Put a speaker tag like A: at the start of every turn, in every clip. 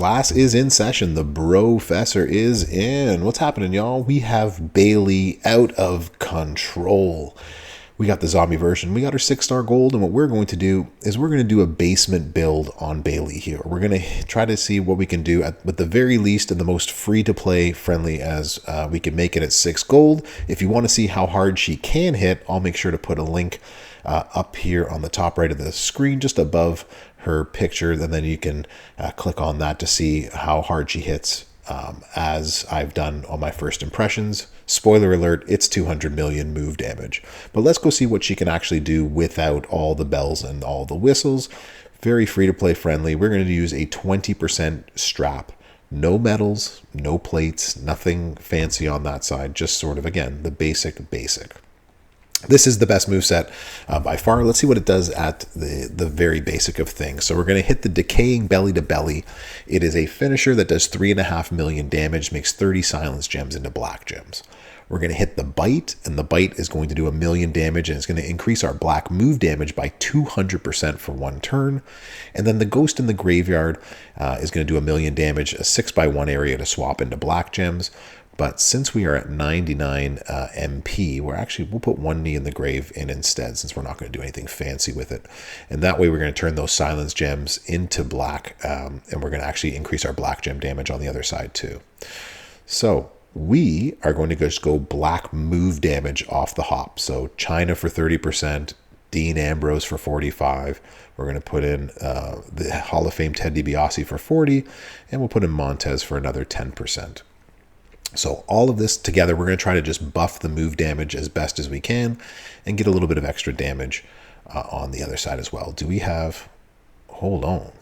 A: Class is in session. The Brofessor is in. What's happening, y'all? We have Bayley out of control. We got the zombie version. We got her 6-star gold, and what we're going to do is we're going to do a basement build on Bayley here. We're going to try to see what we can do with the very least and the most free-to-play friendly as we can make it at 6 gold. If you want to see how hard she can hit, I'll make sure to put a link up here on the top right of the screen, just above her picture, and then you can click on that to see how hard she hits. As I've done on my first impressions. Spoiler alert, it's 200 million move damage. But let's go see what she can actually do without all the bells and all the whistles. Very free-to-play friendly. We're going to use a 20% strap. No medals, no plates, nothing fancy on that side. Just sort of, again, the basic. This is the best moveset by far. Let's see what it does at the very basic of things. So we're going to hit the Decaying Belly to Belly. It is a finisher that does 3.5 million damage, makes 30 silence gems into black gems. We're going to hit the Bite, and the Bite is going to do 1 million damage, and it's going to increase our black move damage by 200% for 1 turn. And then the Ghost in the Graveyard is going to do 1 million damage, a 6x1 area to swap into black gems. But since we are at 99 MP, we'll put 1 Knee in the Grave in instead, since we're not going to do anything fancy with it. And that way we're going to turn those silence gems into black, and we're going to actually increase our black gem damage on the other side too. So we are going to just go black move damage off the hop. So China for 30%, Dean Ambrose for 45%. We're going to put in the Hall of Fame Ted DiBiase for 40%, and we'll put in Montez for another 10%. So all of this together, we're going to try to just buff the move damage as best as we can and get a little bit of extra damage on the other side as well. Do we have, hold on.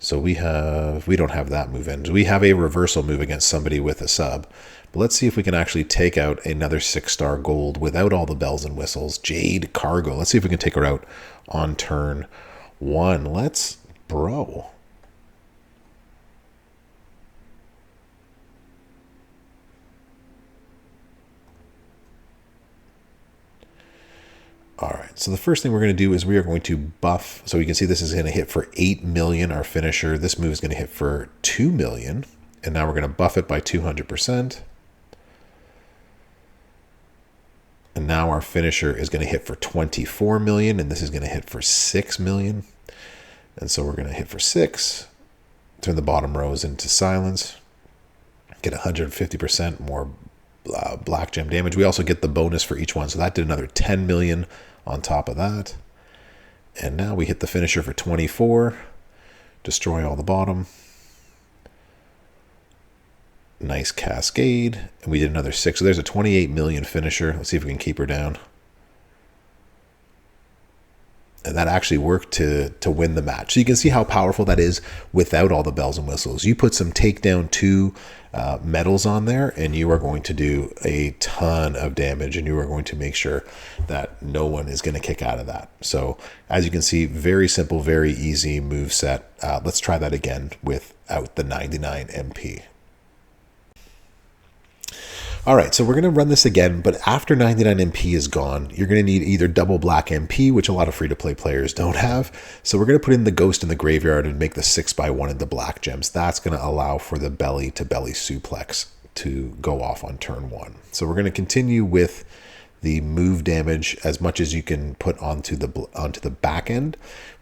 A: So we don't have that move in. We have a reversal move against somebody with a sub. But let's see if we can actually take out another 6-star gold without all the bells and whistles. Jade Cargo. Let's see if we can take her out on turn 1. Let's, bro. All right, so the first thing we're going to do is we are going to buff. So you can see this is going to hit for 8 million, our finisher. This move is going to hit for 2 million. And now we're going to buff it by 200%. And now our finisher is going to hit for 24 million, and this is going to hit for 6 million. And so we're going to hit for 6, turn the bottom rows into silence, get 150% more black gem damage. We also get the bonus for each one, so that did another 10 million on top of that. And now we hit the finisher for 24, destroy all the bottom, nice cascade, and we did another 6. So there's a 28 million finisher. Let's see if we can keep her down. And that actually worked to win the match. So you can see how powerful that is without all the bells and whistles. You put some takedown 2 medals on there, and you are going to do a ton of damage, and you are going to make sure that no one is going to kick out of that. So as you can see, very simple, very easy move set. Let's try that again without the 99 MP. All right, so we're going to run this again, but after 99 MP is gone, you're going to need either double black MP, which a lot of free-to-play players don't have. So we're going to put in the Ghost in the Graveyard and make the 6x1 into black gems. That's going to allow for the belly-to-belly suplex to go off on turn 1. So we're going to continue with the move damage as much as you can put onto the back end,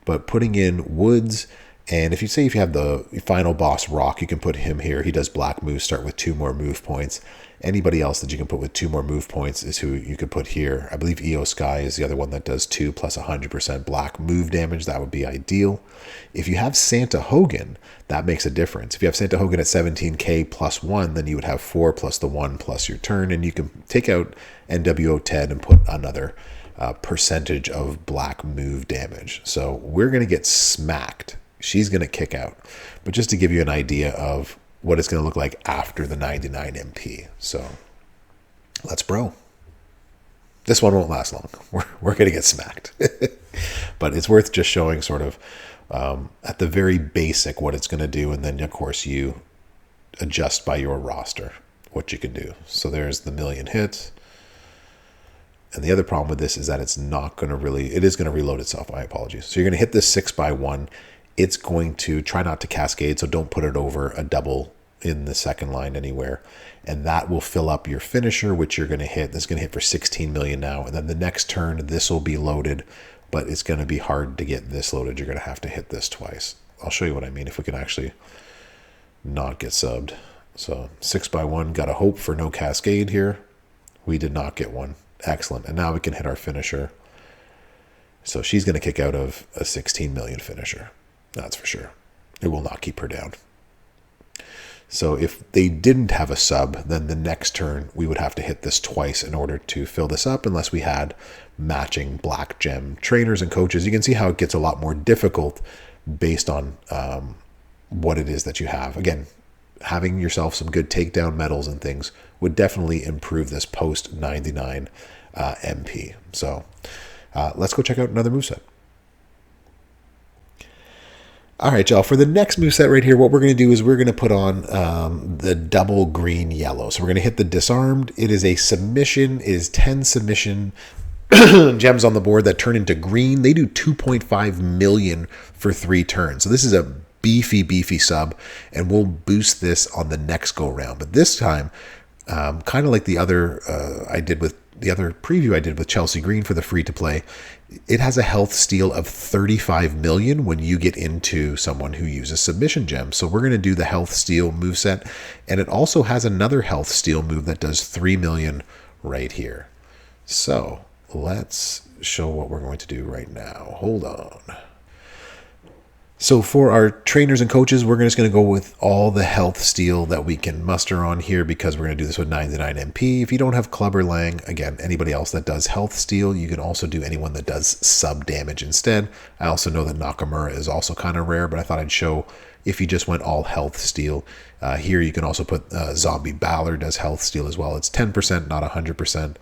A: but putting in Woods. And if you have the final boss Rock, you can put him here. He does black moves, start with 2 more move points. Anybody else that you can put with 2 more move points is who you could put here. I believe EO Sky is the other one that does 2 plus 100% black move damage. That would be ideal. If you have Santa Hogan, that makes a difference. If you have Santa Hogan at 17k plus 1, then you would have 4 plus the 1 plus your turn, and you can take out NWO Ted and put another percentage of black move damage. So we're going to get smacked. She's going to kick out. But just to give you an idea of what it's going to look like after the 99 MP. So let's bro. This one won't last long. We're going to get smacked. But it's worth just showing sort of at the very basic what it's going to do. And then, of course, you adjust by your roster what you can do. So there's the 1 million hits. And the other problem with this is that it's not going to really, it is going to reload itself. My apologies. So you're going to hit this 6x1 it's going to try not to cascade, so don't put it over a double in the second line anywhere. And that will fill up your finisher, which you're going to hit. This is going to hit for 16 million now. And then the next turn, this will be loaded, but it's going to be hard to get this loaded. You're going to have to hit this twice. I'll show you what I mean if we can actually not get subbed. So 6x1, got a hope for no cascade here. We did not get one. Excellent. And now we can hit our finisher. So she's going to kick out of a 16 million finisher. That's for sure. It will not keep her down. So if they didn't have a sub, then the next turn we would have to hit this twice in order to fill this up, unless we had matching black gem trainers and coaches. You can see how it gets a lot more difficult based on what it is that you have. Again, having yourself some good takedown medals and things would definitely improve this post 99 MP. So let's go check out another moveset. All right, y'all, for the next moveset right here, what we're going to do is we're going to put on the double green yellow. So we're going to hit the disarmed. It is a submission. It is 10 submission gems on the board that turn into green. They do 2.5 million for 3 turns. So this is a beefy sub, and we'll boost this on the next go round. But this time, kind of like the other the other preview I did with Chelsea Green for the free to play, it has a health steal of 35 million when you get into someone who uses submission gems. So we're going to do the health steal moveset, and it also has another health steal move that does 3 million right here. So let's show what we're going to do right now. Hold on. So for our trainers and coaches, we're just going to go with all the health steal that we can muster on here, because we're going to do this with 99 MP. If you don't have Clubber Lang, again, anybody else that does health steal, you can also do anyone that does sub damage instead. I also know that Nakamura is also kind of rare, but I thought I'd show if you just went all health steal. Here you can also put Zombie Bayley does health steal as well. It's 10%, not 100%.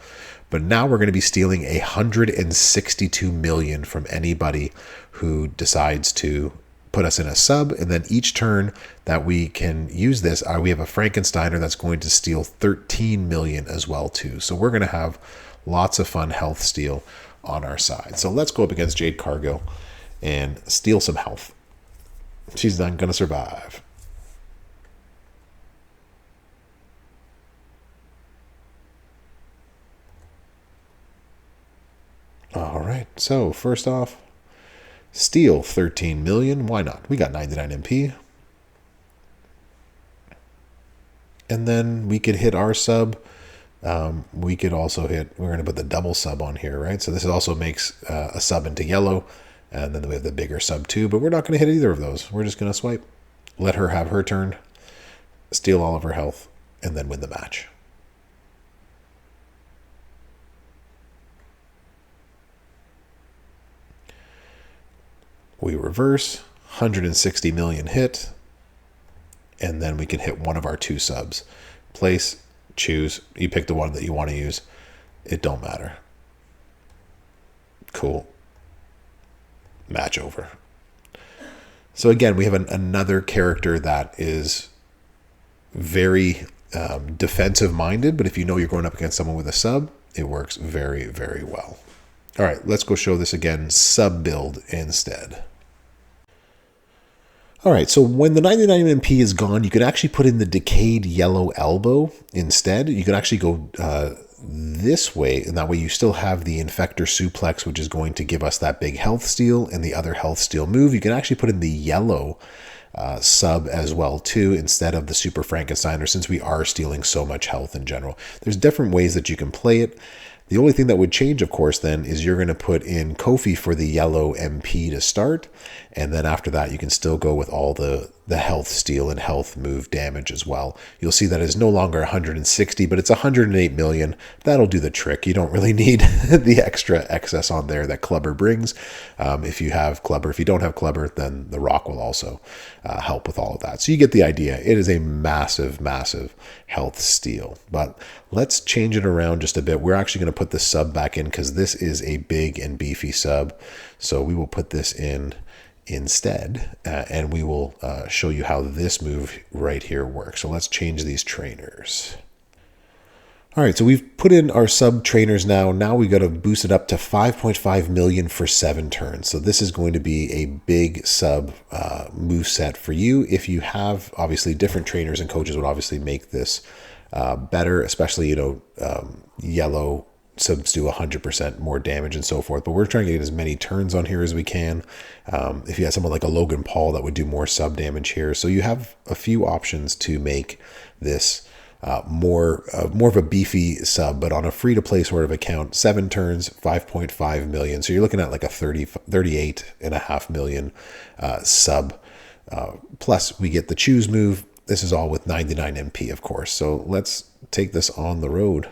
A: But now we're going to be stealing 162 million from anybody who decides to put us in a sub, and then each turn that we can use this, we have a Frankensteiner that's going to steal 13 million as well too. So we're going to have lots of fun health steal on our side. So let's go up against Jade Cargill and steal some health. She's not going to survive. All right, so first off, steal 13 million. Why not? We got 99 MP. And then we could hit our sub. We could also hit, we're going to put the double sub on here, right? So this also makes a sub into yellow. And then we have the bigger sub too, but we're not going to hit either of those. We're just going to swipe, let her have her turn, steal all of her health, and then win the match. We reverse, 160 million hit, and then we can hit one of our 2 subs. Place, choose, you pick the one that you want to use. It don't matter. Cool. Match over. So again, we have another character that is very defensive minded, but if you know you're going up against someone with a sub, it works very, very well. All right, let's go show this again, sub build instead. All right, so when the 99 MP is gone, you can actually put in the decayed yellow elbow instead. You can actually go this way, and that way you still have the infector suplex, which is going to give us that big health steal and the other health steal move. You can actually put in the yellow sub as well too, instead of the super Frankensteiner, since we are stealing so much health in general. There's different ways that you can play it. The only thing that would change, of course, then is you're going to put in Kofi for the yellow MP to start. And then after that, you can still go with all the health steal and health move damage as well. You'll see that it's no longer 160, but it's 108 million. That'll do the trick. You don't really need the extra excess on there that Clubber brings. If you have Clubber, if you don't have Clubber, then the Rock will also help with all of that. So you get the idea. It is a massive, massive health steal. But let's change it around just a bit. We're actually going to put the sub back in because this is a big and beefy sub. So we will put this in instead, and we will show you how this move right here works. So let's change these trainers. All right, so we've put in our sub trainers now. Now we got to boost it up to 5.5 million for 7 turns. So this is going to be a big sub move set for you. If you have, obviously, different trainers and coaches would obviously make this better, especially, yellow subs do 100% more damage and so forth. But we're trying to get as many turns on here as we can. If you had someone like a Logan Paul, that would do more sub damage here. So you have a few options to make this more of a beefy sub, but on a free-to-play sort of account. 7 turns, 5.5 million. So you're looking at like a 38.5 million sub. Plus we get the choose move. This is all with 99 MP, of course. So let's take this on the road.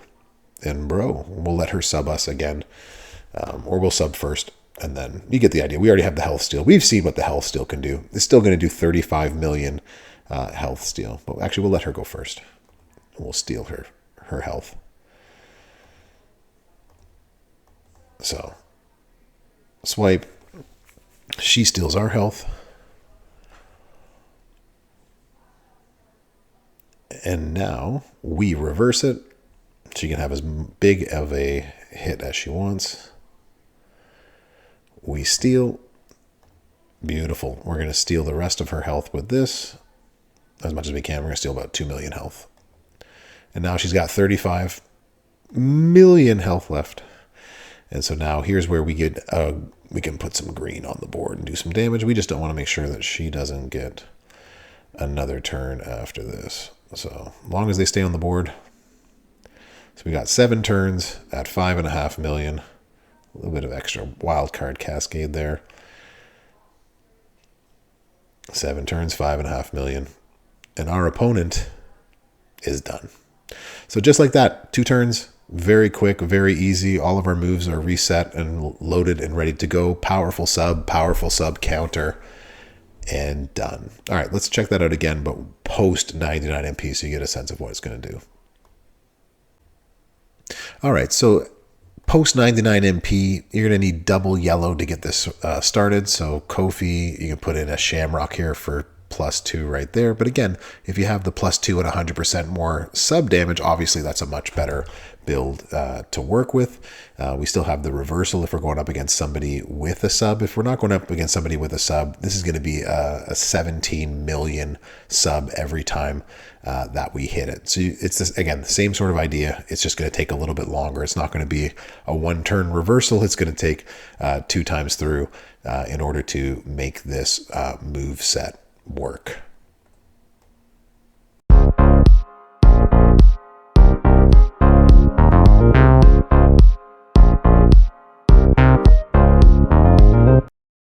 A: And bro, we'll let her sub us again. Or we'll sub first. And then you get the idea. We already have the health steal. We've seen what the health steal can do. It's still going to do 35 million health steal. But actually, we'll let her go first. We'll steal her health. So, swipe. She steals our health. And now we reverse it. She can have as big of a hit as she wants. We steal. Beautiful. We're going to steal the rest of her health with this. As much as we can. We're going to steal about 2 million health. And now she's got 35 million health left. And so now here's where we get we can put some green on the board and do some damage. We just don't want to make sure that she doesn't get another turn after this. So as long as they stay on the board. So we got 7 turns at 5.5 million. A little bit of extra wild card cascade there. 7 turns, 5.5 million. And our opponent is done. So just like that, 2 turns, very quick, very easy. All of our moves are reset and loaded and ready to go. Powerful sub counter, and done. All right, let's check that out again, but post 99 MP so you get a sense of what it's going to do. All right, so post 99 MP, you're going to need double yellow to get this started. So Kofi, you can put in a Shamrock here for +2 right there. But again, if you have the +2 and 100% more sub damage, obviously that's a much better build to work with. We still have the reversal if we're going up against somebody with a sub. If we're not going up against somebody with a sub, this is going to be a 17 million sub every time that we hit it. So it's this, again, the same sort of idea. It's just going to take a little bit longer. It's not going to be a 1-turn reversal. It's going to take 2 times through in order to make this move set work.